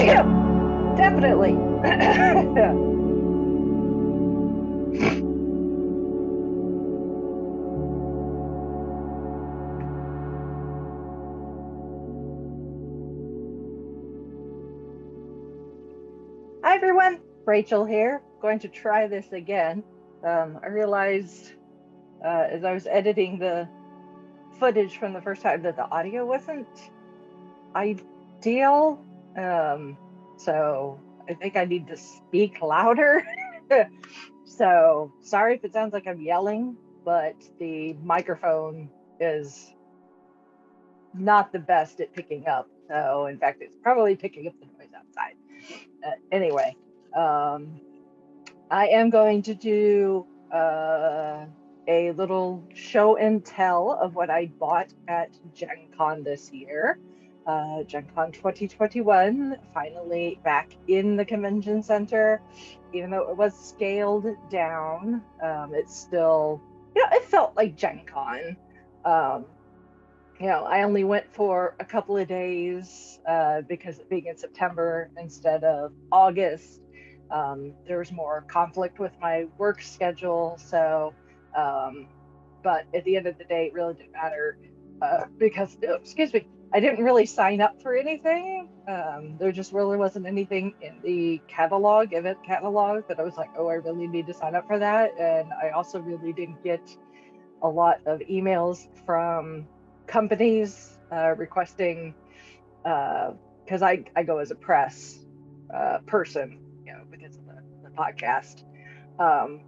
Definitely. Hi everyone, Rachel here. Going to try this again. I realized as I was editing the footage from the first time that the audio wasn't ideal. Um, so I think I need to speak louder. So sorry if it sounds like I'm yelling, but the microphone is not the best at picking up. So in fact, it's probably picking up the noise outside. Anyway, um, I am going to do a little show and tell of what I bought at GenCon this year. GenCon 2021, finally back in the convention center. Even though it was scaled down, it's still, it felt like GenCon. Um, I only went for a couple of days because it being in September instead of August. There was more conflict with my work schedule. So, but at the end of the day, it really didn't matter because, excuse me, I didn't really sign up for anything. There just really wasn't anything in the event catalog, that I was like, oh, I really need to sign up for that. And I also really didn't get a lot of emails from companies requesting, because I go as a press person, because of the podcast. Um,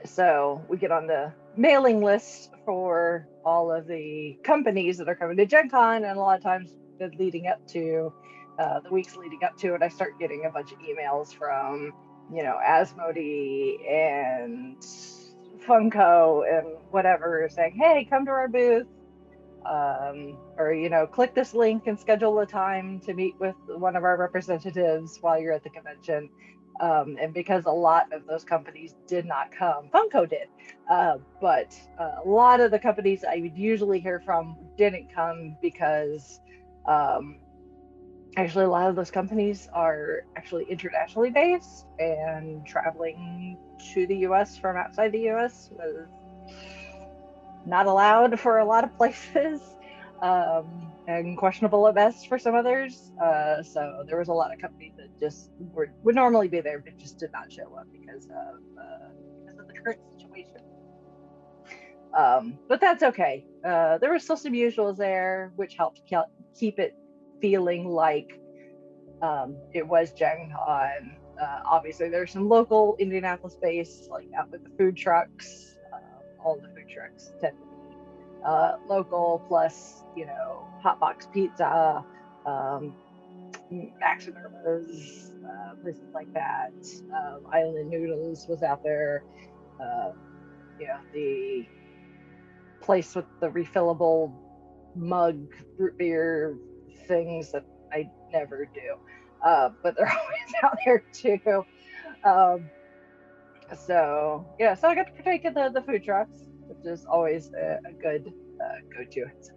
so we get on the mailing list for all of the companies that are coming to Gen Con, and a lot of times leading up to the weeks leading up to it, I start getting a bunch of emails from, Asmodee and Funko and whatever, saying, hey, come to our booth, or click this link and schedule a time to meet with one of our representatives while you're at the convention. And because a lot of those companies did not come, Funko did, but a lot of the companies I would usually hear from didn't come because actually a lot of those companies are actually internationally based, and traveling to the US from outside the US was not allowed for a lot of places, and questionable at best for some others. So there was a lot of companies that just would normally be there, but just did not show up because of the current situation. But that's okay. There were still some usuals there, which helped keep it feeling like it was Gen Con. Obviously, there's some local Indianapolis base, like out with the food trucks. All the food trucks tend to be local, plus, hot box pizza, Max and Irma's, places like that. Island Noodles was out there. The place with the refillable mug root beer things that I never do. But they're always out there too. So I got to partake in the food trucks, which is always a good go-to. It's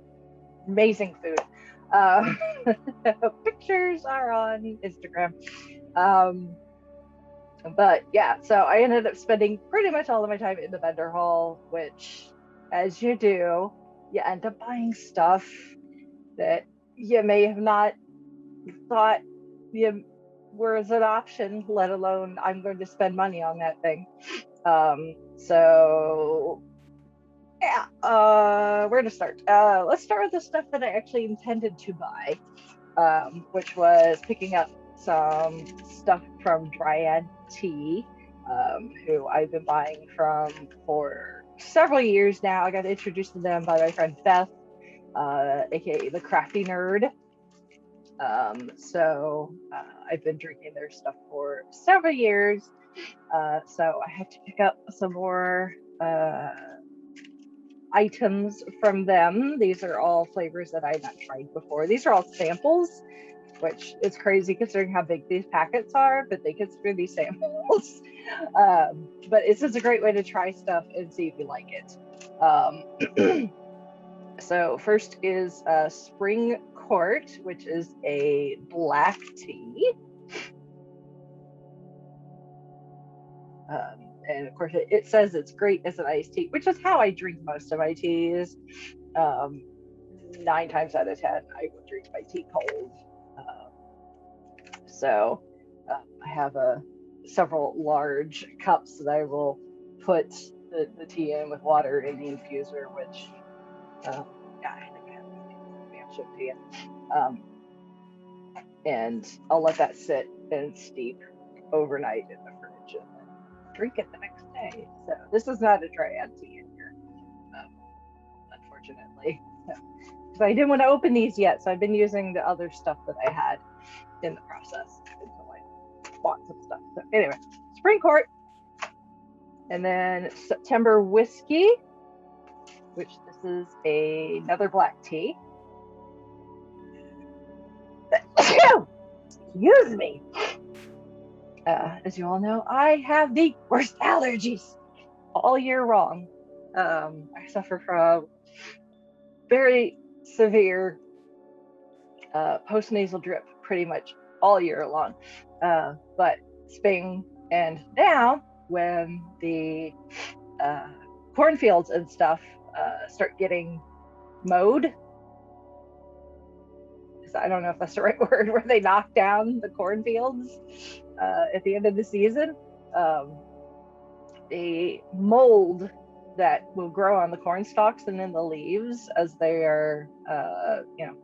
amazing food. Pictures are on Instagram. But yeah, so I ended up spending pretty much all of my time in the vendor hall, which, as you do, you end up buying stuff that you may have not thought you was an option, let alone I'm going to spend money on that thing. So yeah, where to start? Let's start with the stuff that I actually intended to buy, which was picking up some stuff from Dryad Tea, who I've been buying from for several years now. I got introduced to them by my friend Beth, aka the Crafty Nerd. So I've been drinking their stuff for several years. So I had to pick up some more items from them. These are all flavors that I had not tried before. These are all samples, which is crazy considering how big these packets are, but they consider these samples. But it's just a great way to try stuff and see if you like it. So first is Spring Court, which is a black tea. And of course, it says it's great as an iced tea, which is how I drink most of my teas. 9 times out of 10, I will drink my tea cold. So I have several large cups that I will put the tea in with water in the infuser, which yeah, I think I have mansion tea. And I'll let that sit and steep overnight in the fridge and then drink it the next day. So this is not a Dryad tea in here, unfortunately. So I didn't want to open these yet, so I've been using the other stuff that I had in the process until I bought some stuff. So anyway, Spring Court, and then September Whiskey, which this is another black tea. Excuse me. As you all know, I have the worst allergies all year long. I suffer from very severe postnasal drip pretty much all year long. But spring and now, when the cornfields and stuff start getting mowed, I don't know if that's the right word, where they knock down the cornfields at the end of the season, the mold that will grow on the corn stalks and in the leaves as they are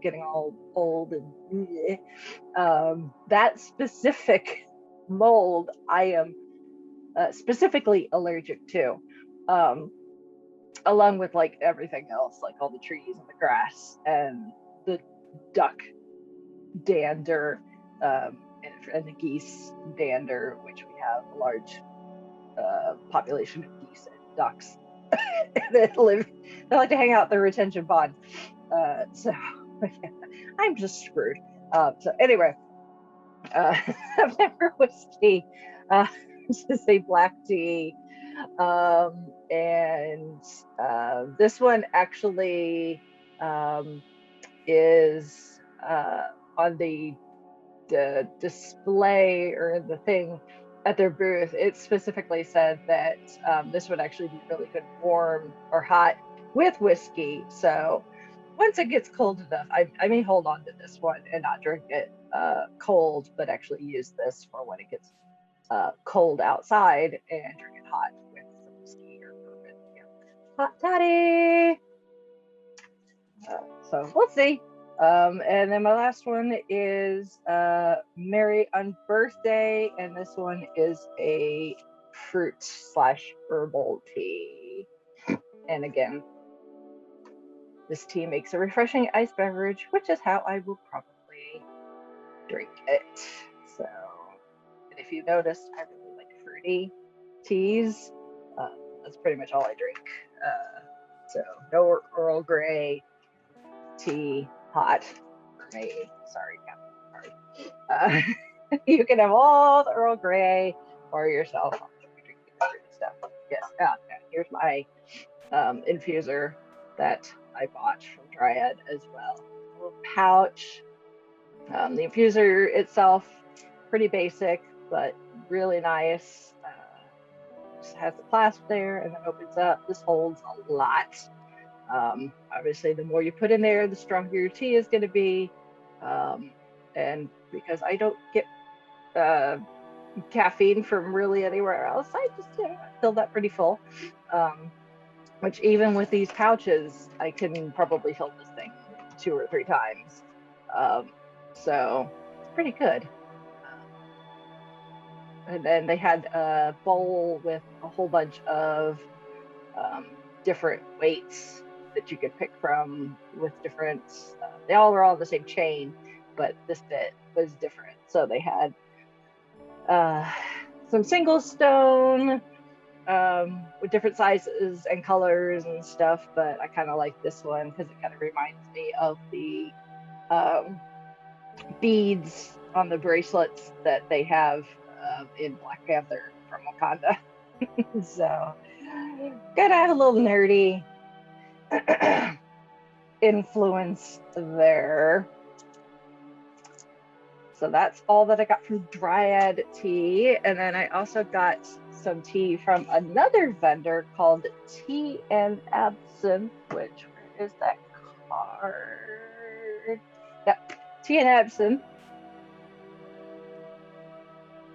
getting all old and that specific mold I am specifically allergic to, along with like everything else, like all the trees and the grass and the duck dander, and the geese dander, which we have a large population of geese and ducks that live. They like to hang out in the retention pond. So yeah, I'm just screwed. So anyway, September Whiskey. This is a black tea, and this one actually is on the display or the thing at their booth. It specifically said that this would actually be really good warm or hot with whiskey. So once it gets cold enough, I may hold on to this one and not drink it cold, but actually use this for when it gets cold outside and drink it hot with some whiskey or bourbon. Yeah. Hot toddy. So we'll see. And then my last one is Merry Unbirthday, and this one is a fruit/herbal tea. And again, this tea makes a refreshing iced beverage, which is how I will probably drink it. So, and if you noticed, I really like fruity teas. That's pretty much all I drink. So no Earl Grey tea, hot gray. Sorry, Captain. You can have all the Earl Grey for yourself. I'll drink stuff. Yes. Here's my infuser that I bought from Dryad as well. A little pouch. The infuser itself, pretty basic, but really nice. Just has the clasp there and then opens up. This holds a lot. Obviously, the more you put in there, the stronger your tea is going to be. And because I don't get caffeine from really anywhere else, I just fill that pretty full. Which even with these pouches, I can probably fill this thing 2 or 3 times. So it's pretty good. And then they had a bowl with a whole bunch of different weights that you could pick from with different, they all were all the same chain, but this bit was different. So they had some single stone with different sizes and colors and stuff, but I kind of like this one because it kind of reminds me of the beads on the bracelets that they have in Black Panther from Wakanda. So gotta have a little nerdy influence there. So that's all that I got from Dryad Tea. And then I also got some tea from another vendor called Tea and Absinthe, which, where is that card? Yep, Tea and Absinthe.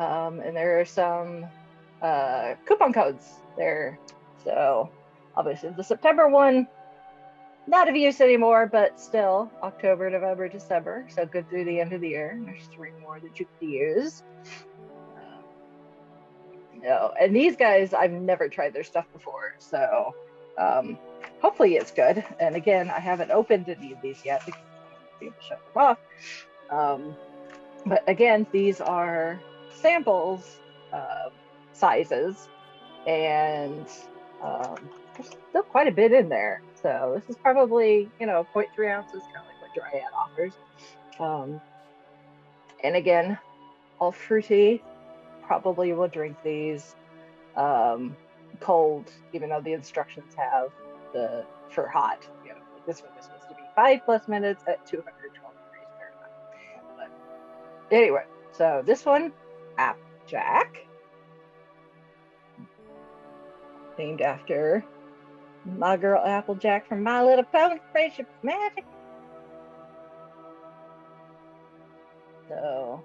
And there are some coupon codes there. So obviously the September one, not of use anymore, but still October, November, December. So good through the end of the year. There's 3 more that you could use. And these guys, I've never tried their stuff before. So hopefully it's good. And again, I haven't opened any of these yet because I want to be able to show them off. But again, these are samples sizes, and there's still quite a bit in there. So this is probably, 0.3 ounces, kind of like what Dryad offers. And again, all fruity. Probably will drink these cold, even though the instructions have for hot. Like this one was supposed to be 5+ minutes at 212 degrees Fahrenheit. But anyway, so this one, Applejack, named after my girl Applejack from My Little Pony, Friendship Magic. So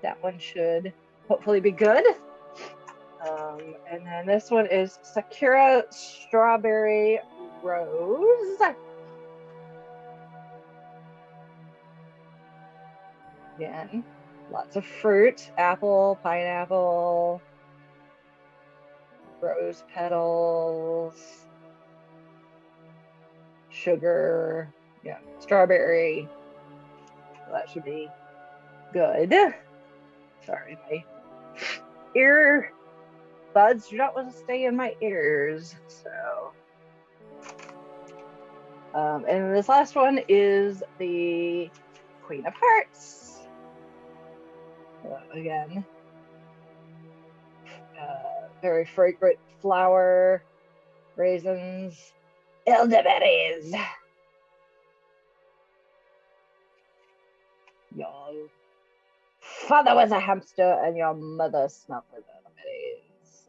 that one should hopefully be good. And then this one is Sakura Strawberry Rose. Again, lots of fruit, apple, pineapple, rose petals, sugar, strawberry. So that should be good. Sorry, my ear buds do not want to stay in my ears. So, and this last one is the Queen of Hearts. Again, very fragrant flower, raisins, elderberries. Your father was a hamster and your mother smelled the elderberries.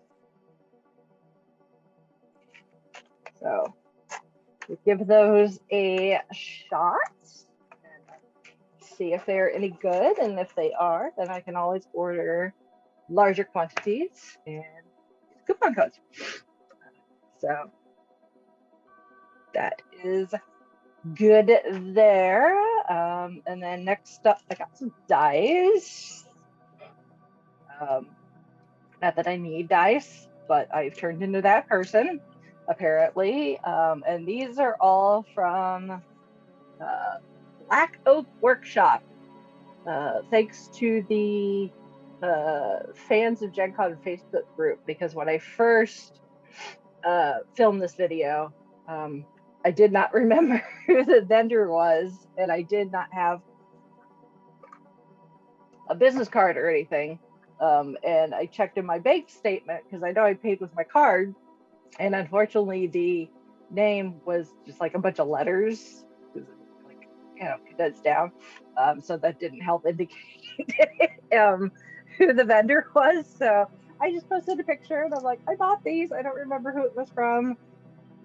So we give those a shot and see if they're any good. And if they are, then I can always order larger quantities and coupon codes. So that is good there. And then next up, I got some dice. Not that I need dice, but I've turned into that person, apparently. And these are all from Black Oak Workshop. Thanks to the fans of GenCon Facebook group, because when I first filmed this video, I did not remember who the vendor was, and I did not have a business card or anything. And I checked in my bank statement because I know I paid with my card, and unfortunately the name was just like a bunch of letters, like condensed down. So that didn't help indicate who the vendor was. So I just posted a picture and I'm like, I bought these. I don't remember who it was from.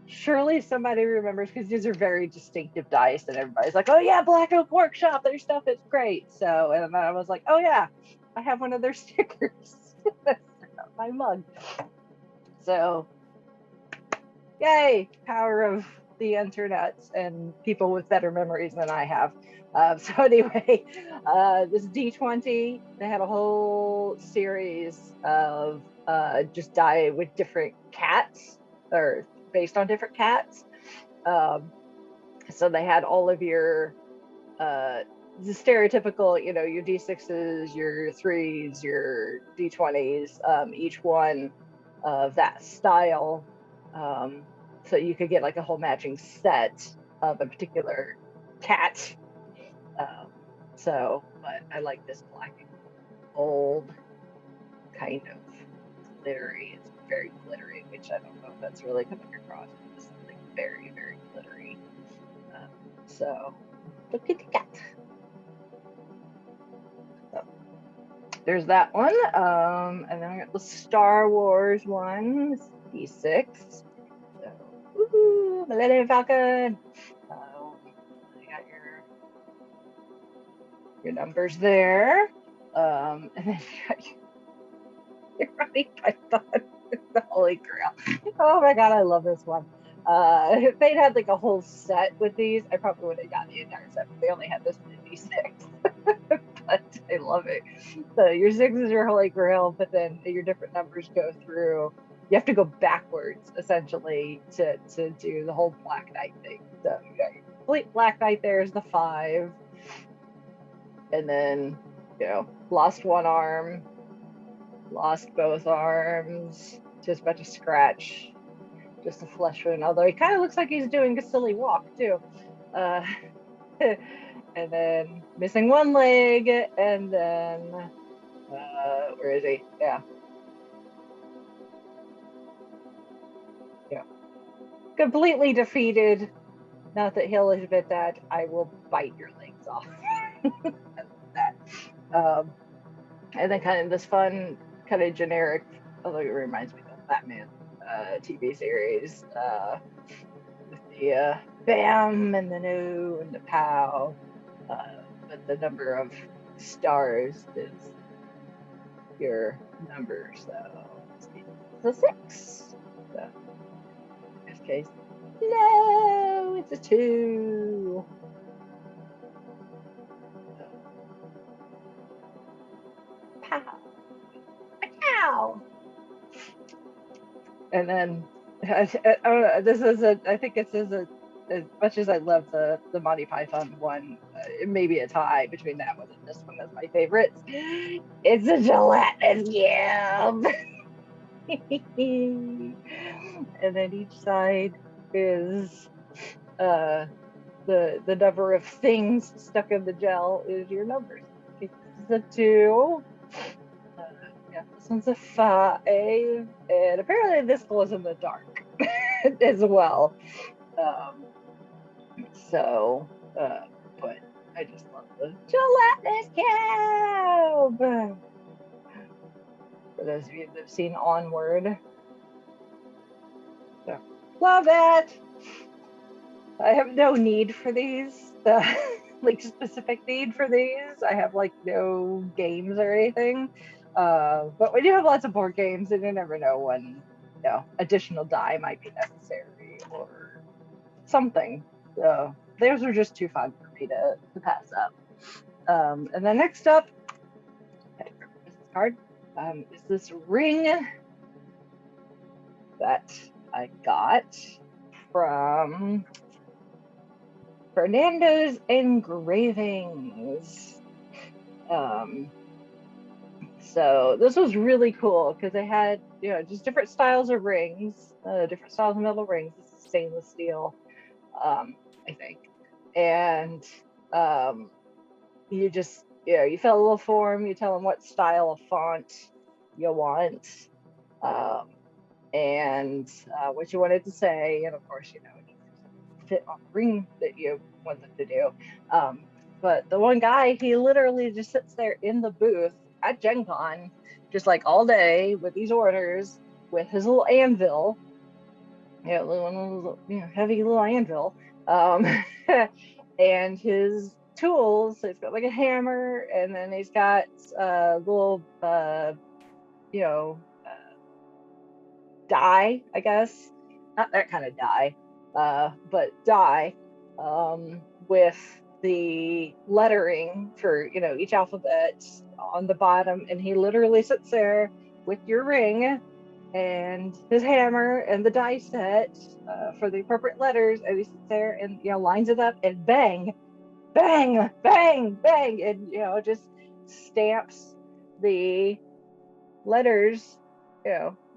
Surely somebody remembers, because these are very distinctive dice, and everybody's like, oh yeah, Black Oak Workshop, their stuff is great. So, and then I was like, oh yeah, I have one of their stickers. My mug. So yay, power of the internet and people with better memories than I have. So anyway, this D20, they had a whole series of just die with different cats, or based on different cats. So they had all of your the stereotypical, your D6s, your 3s, your D20s, each one of that style. So you could get like a whole matching set of a particular cat. But I like this black and gold kind of glittery. It's very glittery, which I don't know if that's really coming across. It's like very, very glittery. So look at the cat. So there's that one. And then I got the Star Wars one, D6. So, woohoo, Millennium Falcon. You got your numbers there. And then you got your Monty Python, the Holy Grail. Oh my god, I love this one. If they'd had like a whole set with these, I probably would have gotten the entire set, but they only had this one in D6. But I love it. So your 6 is your Holy Grail, but then your different numbers go through. You have to go backwards essentially to do the whole Black Knight thing. So you got your complete Black Knight there is the 5. And then, lost one arm, lost both arms, just about to scratch just a flesh wound, although he kind of looks like he's doing a silly walk too. And then missing one leg, and then where is he? Yeah. Completely defeated. Not that he'll admit that. I will bite your legs off. That. And then kind of this fun, kind of generic, although it reminds me of Batman TV series, with the bam and the no and the pow, but the number of stars is your number, so it's a 6. So in this case, no, it's a 2. Pow. Pow. And then I don't know, this is I think this is as much as I love the Monty Python one, it may be a tie between that one and this one as my favorites. It's a gelatinous cube. And then each side is the number of things stuck in the gel is your numbers. It's a 2. Yeah, this one's a 5, and apparently this glows in the dark as well. But I just love the gelatinous cube. For those of you that have seen Onward, so, love it. I have no need for these, like specific need for these. I have like no games or anything. But we do have lots of board games, and you never know when additional die might be necessary or something. So those are just too fun for me to pass up. And then next up, this card is this ring that I got from Fernando's Engravings. So this was really cool because they had, just different styles of rings, different styles of metal rings. This is stainless steel, I think. And you just, you fill a little form, you tell them what style of font you want, and what you wanted to say, and of course, fit on the ring that you want them to do. But the one guy, he literally just sits there in the booth at GenCon, just like all day with these orders, with his little anvil, little heavy little anvil, and his tools. So he's got like a hammer, and then he's got little die, I guess, not that kind of die, but die, with the lettering for each alphabet on the bottom, and he literally sits there with your ring and his hammer and the die set for the appropriate letters, and he sits there and lines it up and bang, bang, bang, bang, and just stamps the letters,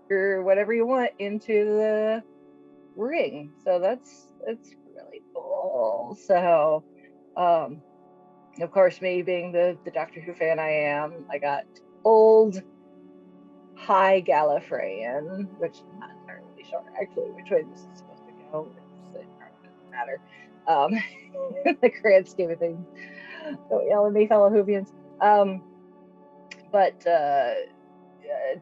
or whatever you want into the ring. So it's really cool. So of course, me being the Doctor Who fan I am, I got old High Gallifreyan, which I'm not entirely sure actually which way this is supposed to go. It doesn't matter. The grand scheme of things. Don't yell at me, fellow Whovians. but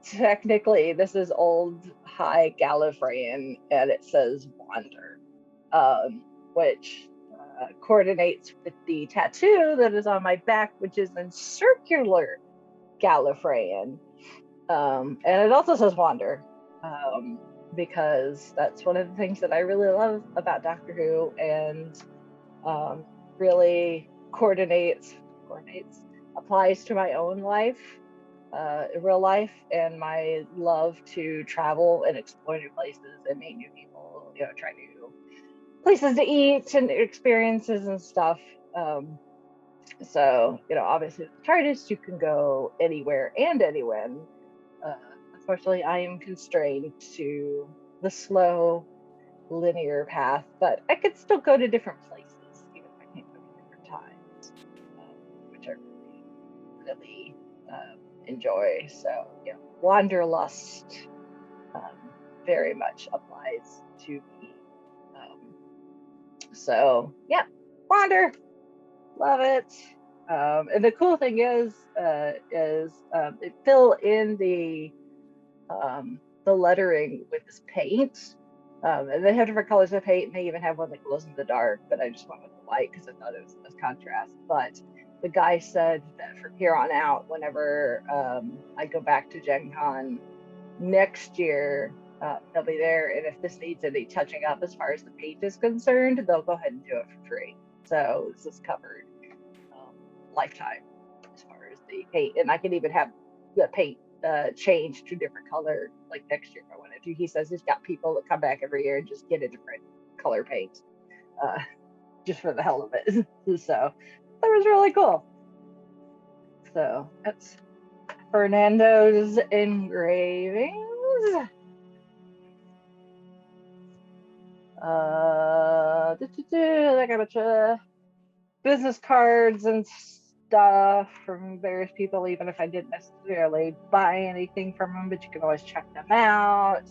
technically this is old High Gallifreyan, and it says Wander, which coordinates with the tattoo that is on my back, which is in circular Gallifreyan. And it also says Wander, because that's one of the things that I really love about Doctor Who, and really applies to my own life, real life, and my love to travel and explore new places and meet new people, try new places to eat and experiences and stuff. So, obviously with the TARDIS, you can go anywhere and anywhen. Unfortunately, I am constrained to the slow, linear path, but I could still go to different places, even if I can't go to different times, which I really enjoy. So, Wanderlust very much applies to me. So, yeah, Wander, love it. And the cool thing is it fill in the lettering with this paint. And they have different colors of paint, and they even have one that glows in the dark, but I just went with the white because I thought it was a nice contrast. But the guy said that from here on out, whenever I go back to GenCon next year, they'll be there, and if this needs any touching up as far as the paint is concerned, they'll go ahead and do it for free. So this is covered lifetime as far as the paint, and I can even have the paint change to different color like next year if I wanted to. He says he's got people that come back every year and just get a different color paint, just for the hell of it. So that was really cool. So that's Fernando's engravings. I got a bunch of business cards and stuff from various people, even if I didn't necessarily buy anything from them, but you can always check them out.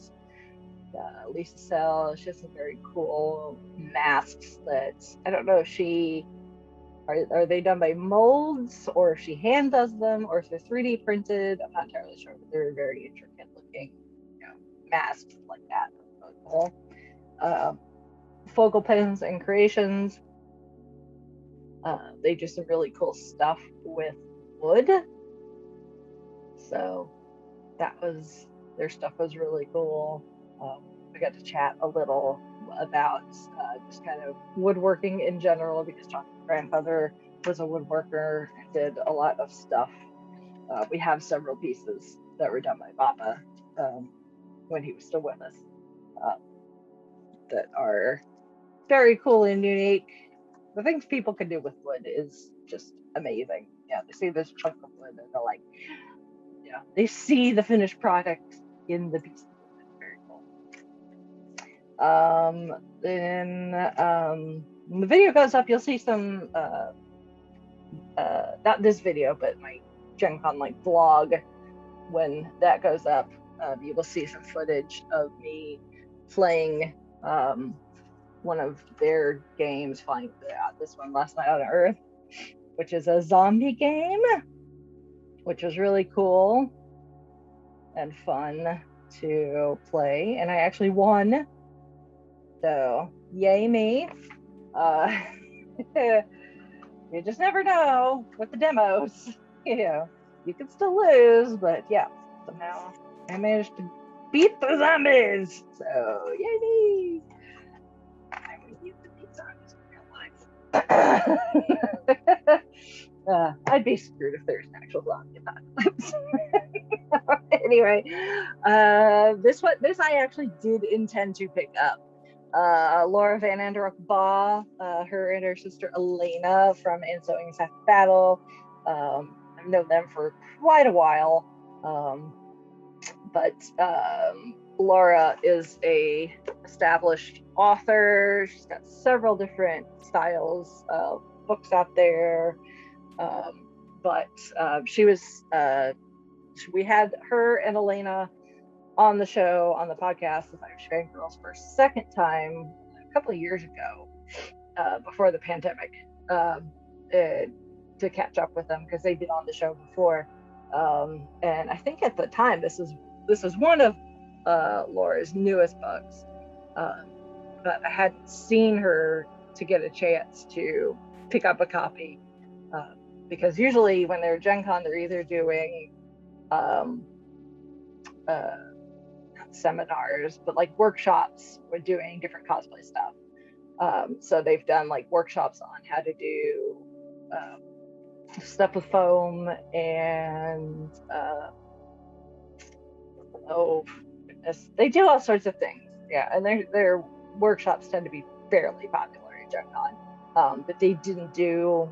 Lisa Sell, she has some very cool masks that I don't know if she are they done by molds, or if she hand does them, or if they're 3D printed. I'm not entirely sure, but they're very intricate looking, masks like that. Really cool. Focal pens and creations. They do some really cool stuff with wood. So their stuff was really cool. We got to chat a little about just kind of woodworking in general, because John's grandfather was a woodworker and did a lot of stuff. We have several pieces that were done by Papa when he was still with us, that are very cool and unique. The things people can do with wood is just amazing. Yeah, they see this chunk of wood and they're like, they see the finished product in the piece. Very cool. Then when the video goes up, you'll see some not this video, but my GenCon vlog. When that goes up, you will see some footage of me playing one of their games, flying this one, Last Night on Earth, which is a zombie game, which was really cool and fun to play, and I actually won. So yay me. You just never know with the demos. You can still lose, but yeah, somehow I managed to beat the zombies. So yay me. I would use the beat zombies in real life. I'd be screwed if there's an actual zombie apocalypse. Anyway, this I actually did intend to pick up. Laura Van Anderock Baugh, her and her sister Elena from And So Ings Half Battle. I've known them for quite a while, but Laura is a established author. She's got several different styles of books out there, but she was we had her and Elena on the show, on the podcast, with Irish Fangirls for a second time a couple of years ago, before the pandemic, to catch up with them, because they'd been on the show before. And I think at the time this is one of Laura's newest books, but I hadn't seen her to get a chance to pick up a copy, because usually when they're Gen Con, they're either doing um, not seminars, but like workshops with doing different cosplay stuff. So they've done like workshops on how to do stuff with foam and oh goodness, they do all sorts of things. Yeah, and their workshops tend to be fairly popular in Gen Con. But they didn't do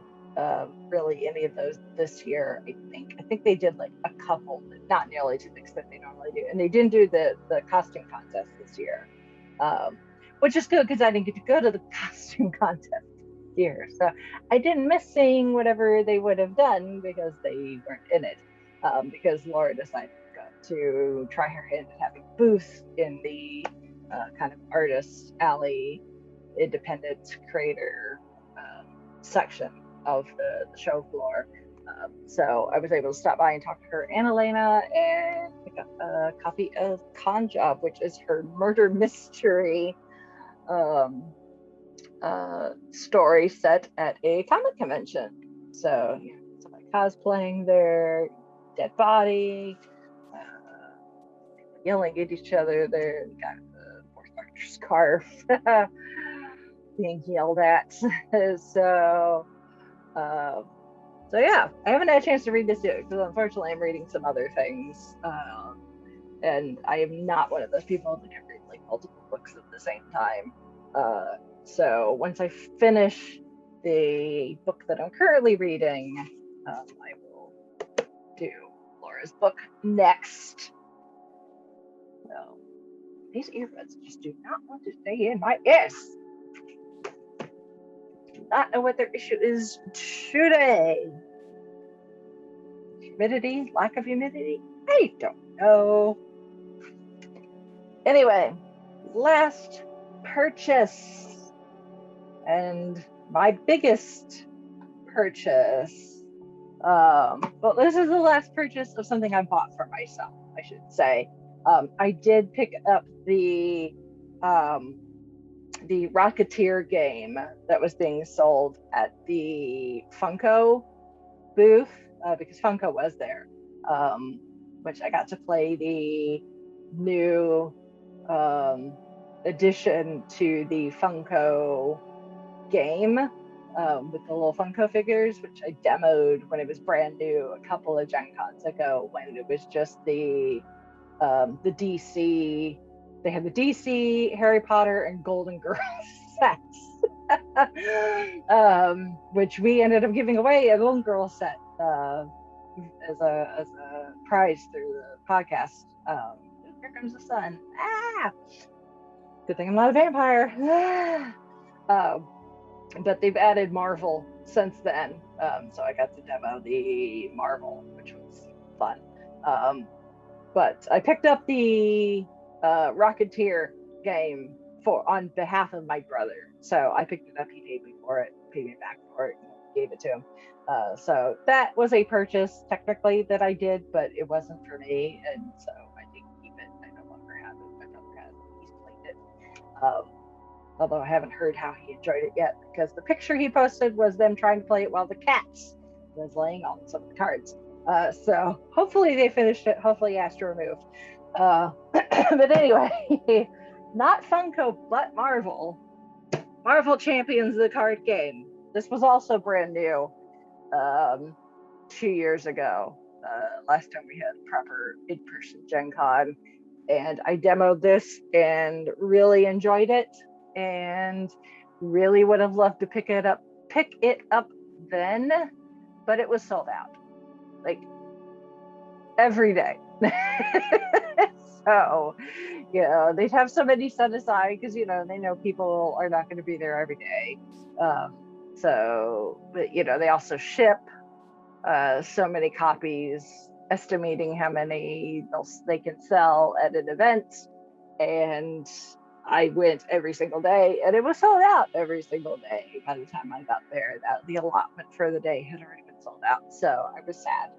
really any of those this year. I think they did like a couple, but not nearly to the extent they normally do. And they didn't do the costume contest this year, which is good because I didn't get to go to the costume contest this year. So I didn't miss seeing whatever they would have done because they weren't in it. Because Laura decided to try her hand at having a booth in the kind of artist alley, independent creator section of the show floor. So I was able to stop by and talk to her and Elena and pick up a copy of Con Job, which is her murder mystery story set at a comic convention. So yeah, somebody cosplaying their dead body, yelling at each other. There, got the fourth doctor scarf being yelled at. So yeah, I haven't had a chance to read this yet because unfortunately I'm reading some other things, and I am not one of those people that can read like multiple books at the same time. So once I finish the book that I'm currently reading, I will do Laura's book next. So these earbuds just do not want to stay in my ears. Do not know what their issue is today. Humidity, lack of humidity? I don't know. Anyway, last purchase and my biggest purchase. Well, this is the last purchase of something I bought for myself, I should say. I did pick up the Rocketeer game that was being sold at the Funko booth, because Funko was there, which I got to play the new addition to the Funko game with the little Funko figures, which I demoed when it was brand new a couple of Gen Cons ago, when it was just the DC. They had the DC, Harry Potter, and Golden Girls sets, which we ended up giving away a Golden Girls set as a prize through the podcast. Here comes the sun. Ah! Good thing I'm not a vampire. But they've added Marvel since then, so I got to demo the Marvel, which was fun. But I picked up the Rocketeer game on behalf of my brother. So I picked it up. He paid me for it, paid me back for it, and gave it to him. So that was a purchase technically that I did, but it wasn't for me, and so I didn't keep it. I no longer have it. My brother has it. He's played it. Although I haven't heard how he enjoyed it yet, because the picture he posted was them trying to play it while the cat was laying on some of the cards. So hopefully they finished it. Hopefully he asked to remove. But anyway, not Funko, but Marvel. Marvel Champions, the card game. This was also brand new 2 years ago. Last time we had proper in-person Gen Con. And I demoed this and really enjoyed it, and really would have loved to pick it up then, but it was sold out like every day. So, they'd have somebody set aside because, they know people are not going to be there every day. So, but, they also ship so many copies, estimating how many they can sell at an event. And I went every single day, and it was sold out every single day. By the time I got there, the allotment for the day had already been sold out. So I was sad.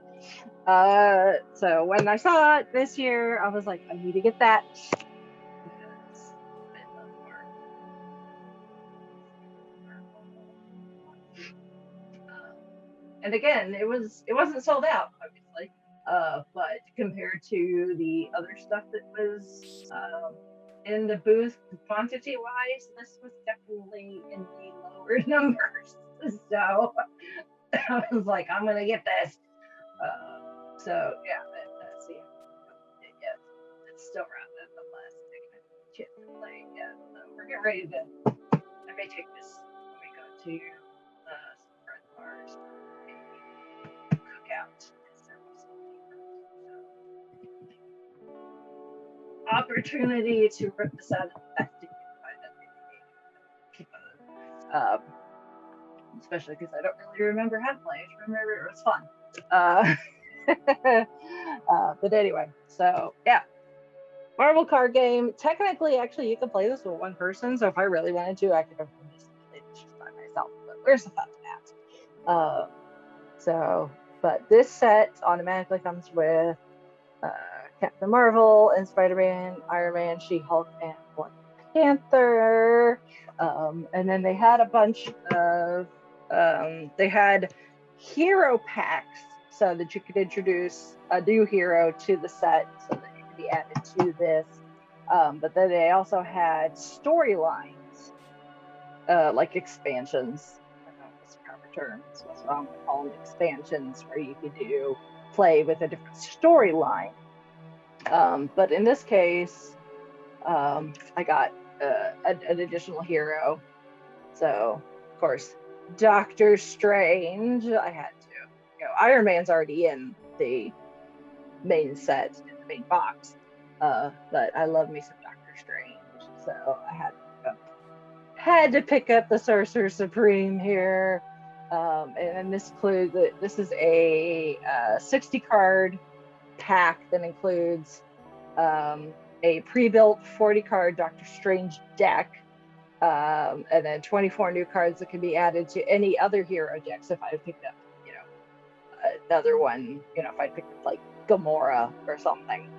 So when I saw it this year, I was like, I need to get that. Because I love Marvel. And again, it wasn't sold out, obviously. But compared to the other stuff that was in the booth, quantity wise, this was definitely in the lower numbers. So I was like, I'm gonna get this. So yeah, that's the yeah, it's still around in the plastic. I can't play it yet. So we're getting ready to. I may take this when we go to some friend of ours for a cookout. Opportunity to rip this out of the plastic and especially because I don't really remember how to play. I just remember it was fun. But anyway, so yeah, Marvel card game. Technically, actually, you can play this with one person. So if I really wanted to, I could have just played this just by myself. But where's the fun in that? But this set automatically comes with Captain Marvel and Spider-Man, Iron Man, She-Hulk, and Black Panther. And then they had a bunch of they had hero packs so that you could introduce a new hero to the set so that it could be added to this. But then they also had storylines, like expansions. I don't know what's the proper term. So I'm going to call them expansions, where you could play with a different storyline. But in this case, I got an additional hero. So, of course, Doctor Strange. I had to. Iron Man's already in the main set, in the main box. But I love me some Doctor Strange. So I had to pick up the Sorcerer Supreme here. And this includes this is a 60 card pack that includes a pre-built 40 card Doctor Strange deck, and then 24 new cards that can be added to any other hero decks if I picked up, another one, if I picked up like Gamora or something.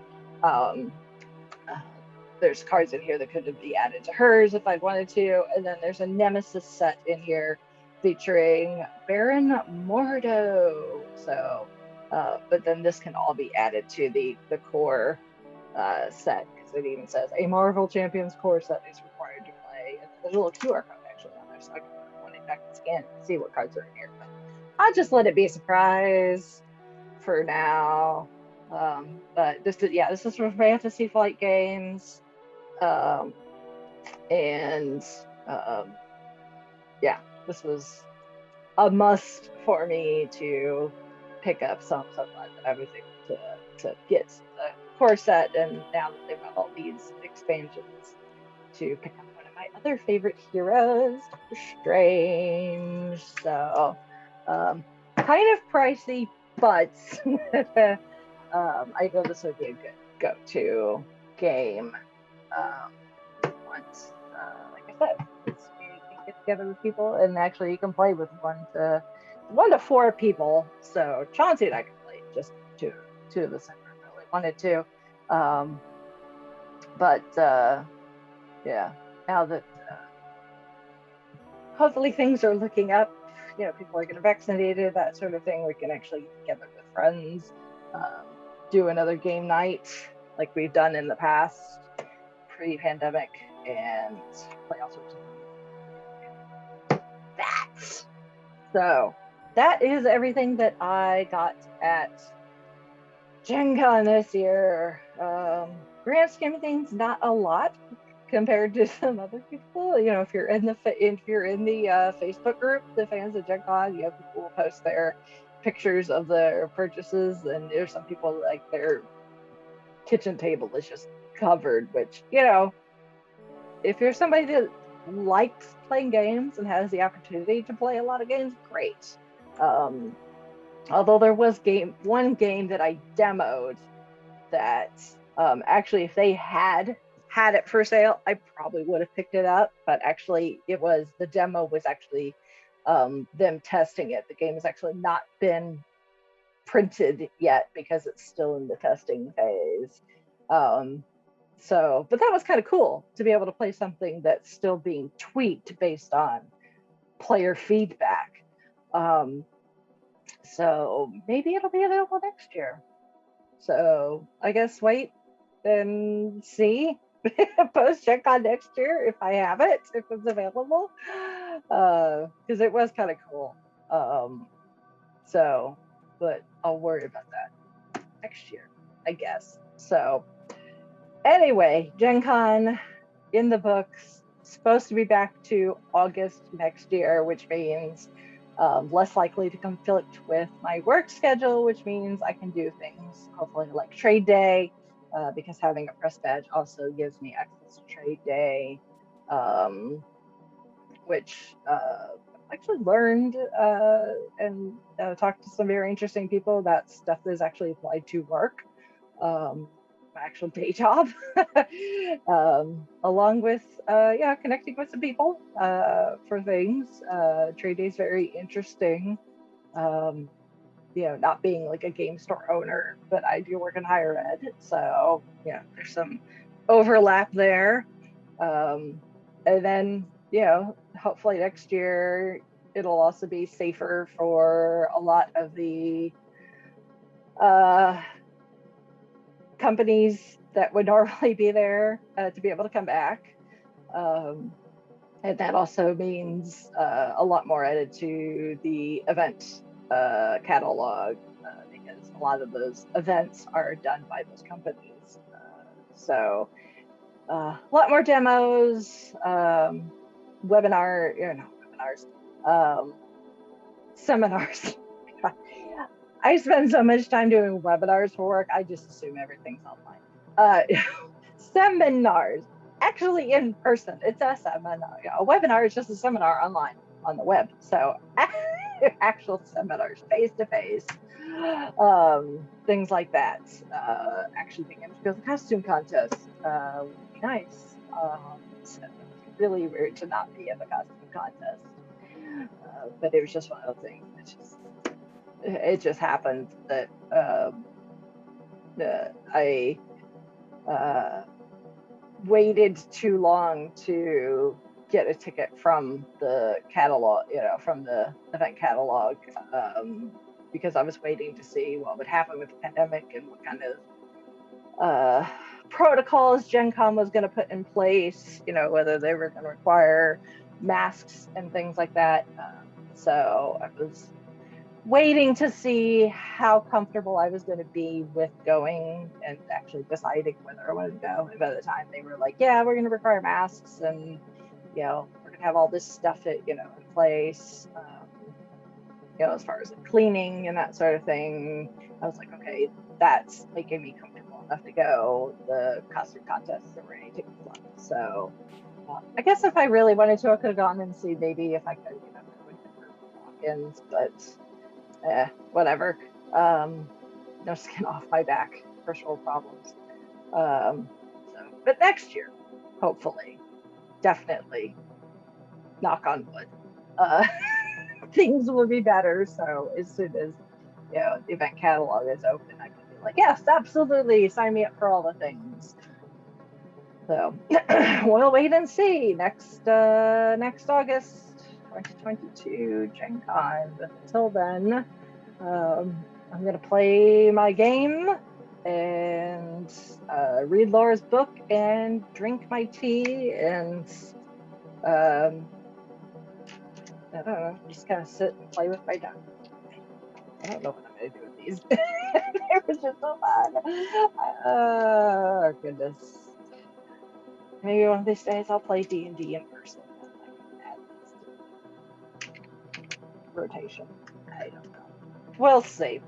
There's cards in here that could be added to hers if I wanted to, and then there's a Nemesis set in here featuring Baron Mordo. So, but then this can all be added to the core set, because it even says a Marvel Champions core set is required to play. And there's a little QR code actually on there, so I can scan and see what cards are in here. But I'll just let it be a surprise for now. But this is from Fantasy Flight Games. This was a must for me to pick up. So I'm so glad that I was able to get the core set, and now that they've got all these expansions, to pick up one of my other favorite heroes, Doctor Strange. So kind of pricey, but I know this would be a good go-to game once, like I said, you can get together with people, and actually you can play with one to 4 people. So Chauncey and I can play just two of us if we really wanted to. Now that hopefully things are looking up, people are getting vaccinated, that sort of thing, we can actually get together with friends, do another game night like we've done in the past, pre-pandemic, and play all sorts of that. So that is everything that I got at GenCon this year. Grand scheme of things, not a lot compared to some other people. If you're in the Facebook group, the fans of GenCon, people will post their pictures of their purchases, and there's some people like their kitchen table is just covered, which, if you're somebody that likes playing games and has the opportunity to play a lot of games, great. Although there was one game that I demoed that actually, if they had it for sale, I probably would have picked it up. But actually, the demo was actually them testing it. The game has actually not been printed yet because it's still in the testing phase. So, but that was kind of cool to be able to play something that's still being tweaked based on player feedback. So maybe it'll be available next year. So I guess wait and see post GenCon next year if I have it, if it's available, because it was kind of cool. So, but I'll worry about that next year, I guess. So anyway, GenCon in the books, supposed to be back to August next year, which means less likely to conflict with my work schedule, which means I can do things hopefully like trade day, because having a press badge also gives me access to trade day, which actually learned and talked to some very interesting people that stuff that is actually applied to work, my actual day job, along with yeah, connecting with some people for things. Trade day is very interesting. You know, not being like a game store owner, but I do work in higher ed, so yeah, there's some overlap there. And then, you know, hopefully next year it'll also be safer for a lot of the companies that would normally be there to be able to come back. And that also means a lot more added to the event catalog, because a lot of those events are done by those companies. So a lot more demos, webinar, you know, webinars, seminars. I spend so much time doing webinars for work, I just assume everything's online. Seminars, actually in person, it's a seminar. A webinar is just a seminar online on the web. So actual seminars, face-to-face, things like that. Actually being able to go to the costume contest would be nice. So it's really weird to not be in the costume contest. But it was just one of those things. It just happened that I waited too long to get a ticket from the catalog, you know, from the event catalog, because I was waiting to see what would happen with the pandemic and what kind of protocols GenCon was going to put in place, you know, whether they were going to require masks and things like that. So I was waiting to see how comfortable I was going to be with going and actually deciding whether I wanted to go. And by the time they were like, yeah, we're going to require masks and, you know, we're going to have all this stuff, you know, in place, you know, as far as like cleaning and that sort of thing, I was like, okay, that's making me comfortable enough to go. The costume contests are ready to go. So I guess if I really wanted to, I could have gone and see maybe if I could, you know, walk-ins, but whatever. No skin off my back, first world problems. So, but next year, hopefully, definitely, knock on wood, things will be better. So as soon as, you know, the event catalog is open, I can be like, yes, absolutely, sign me up for all the things. So we'll wait and see next August 2022 GenCon. But until then, I'm gonna play my game and read Laura's book and drink my tea and I don't know, just kind of sit and play with my dog. I don't know what I'm gonna do with these. It was just so fun. Oh goodness. Maybe one of these days I'll play D&D in person. Rotation. I don't know. We'll see.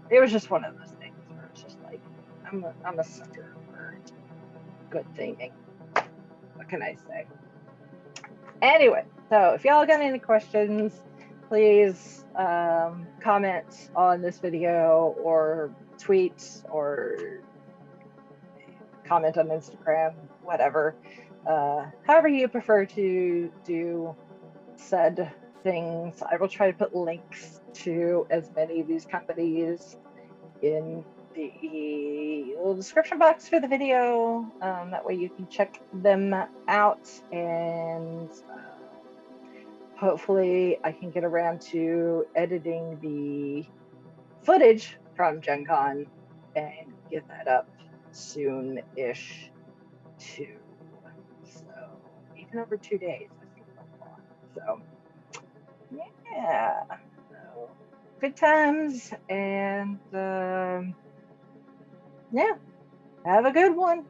It was just one of those things where it's just like, I'm a sucker for good thinking. What can I say? Anyway, so if y'all got any questions, please comment on this video or tweet or comment on Instagram, whatever. However you prefer to do said things. I will try to put links to as many of these companies in the description box for the video. That way you can check them out, and hopefully I can get around to editing the footage from GenCon and get that up soon-ish too. So even over 2 days, I think so. Yeah, so good times, and yeah, have a good one.